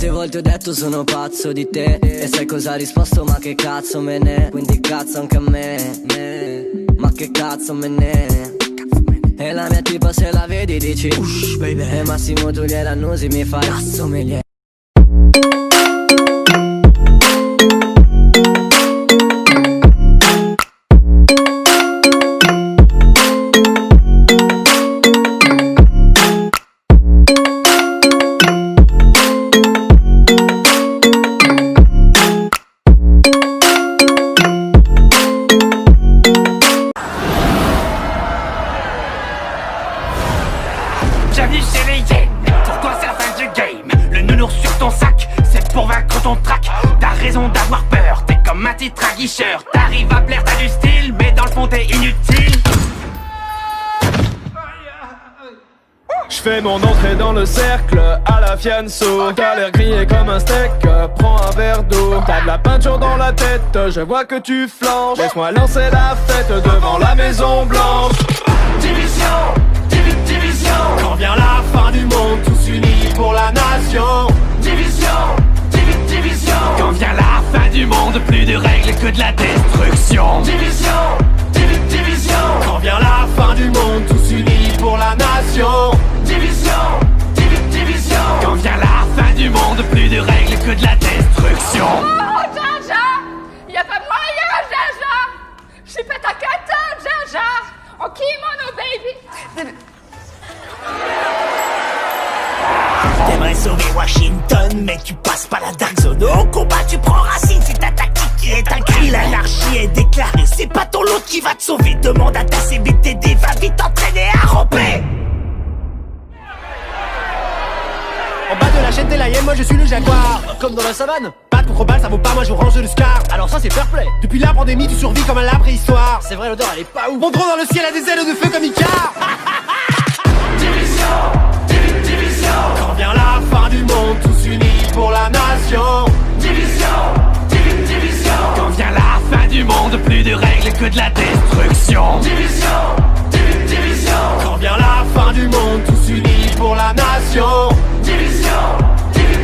Quante volte ho detto sono pazzo di te, e sai cosa ha risposto? Ma che cazzo me ne, quindi cazzo anche a me. Ma che cazzo me ne. E la mia tipa se la vedi dici ush baby, e Massimo tu gliela annusi mi fai cazzo me li è. Bienvenue chez les Yen. Pour toi c'est la fin du game. Le nounours sur ton sac, c'est pour vaincre ton trac. T'as raison d'avoir peur, t'es comme un titre aguicheur. T'arrives à plaire, t'as du style, mais dans le fond t'es inutile. J'fais mon entrée dans le cercle à la fianso. T'as l'air grillé comme un steak, prends un verre d'eau. T'as de la peinture dans la tête, je vois que tu flanches. Laisse-moi lancer la fête devant la Maison Blanche. Division, division. Quand vient la fin du monde, tous unis pour la nation. Division, division. Quand vient la fin du monde, plus de règles que de la destruction. Division, division. Quand vient la fin du monde, tous unis pour la nation. Division, division. Quand vient la fin du monde, plus de règles que de la destruction. Oh, Jar-Jar, y'a pas moyen, Jar-Jar. J'suis pas ta cata, Jar-Jar. En kimono, baby. T'aimerais sauver Washington, mais tu passes pas la Dark Zone. Au combat, tu prends racine, c'est ta tactique qui est un cri. L'anarchie est déclarée, c'est pas ton lot qui va te sauver. Demande à ta CBTD, va vite t'entraîner à ramper. En bas de la chaîne, t'es la hyène, moi je suis le jaguar. Comme dans la savane. Pas de contre-balle, ça vaut pas, moi je range le scar. Alors ça c'est fair play. Depuis la pandémie, tu survis comme à la préhistoire. C'est vrai, l'odeur elle est pas ouf. Mon drone dans le ciel a des ailes de feu comme Icar. Division, division. Quand vient la fin du monde, tous unis pour la nation. Division, division. Quand vient la fin du monde, plus de règles que de la destruction. Division, division. Quand vient la fin du monde, tous unis pour la nation. Division,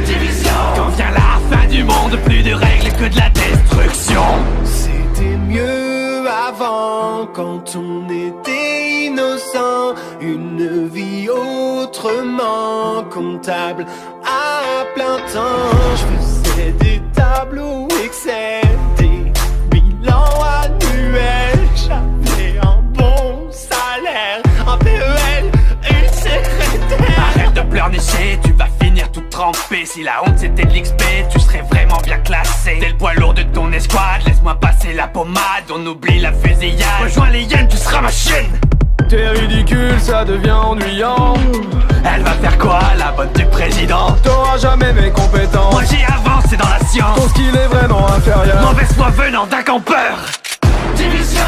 division. Quand vient la fin du monde, plus de règles que de la destruction. C'était mieux avant, quand on était innocent. Une vie autrement comptable à plein temps. Je faisais des tableaux Excel, des bilans annuels. J'avais un bon salaire, un PEL, une secrétaire. Arrête de pleurnicher, tu vas finir tout trempé. Si la honte c'était de l'XP, tu serais vraiment bien classé. T'es le poids lourd de ton escouade, laisse-moi passer la pommade. On oublie la fusillade, rejoins les hyènes, tu seras ma chienne. T'es ridicule, ça devient ennuyant. Elle va faire quoi, la bonne du président? T'auras jamais mes compétences. Moi j'ai avancé dans la science. Ton skill est vraiment inférieur. Mauvaise foi venant d'un campeur. Division,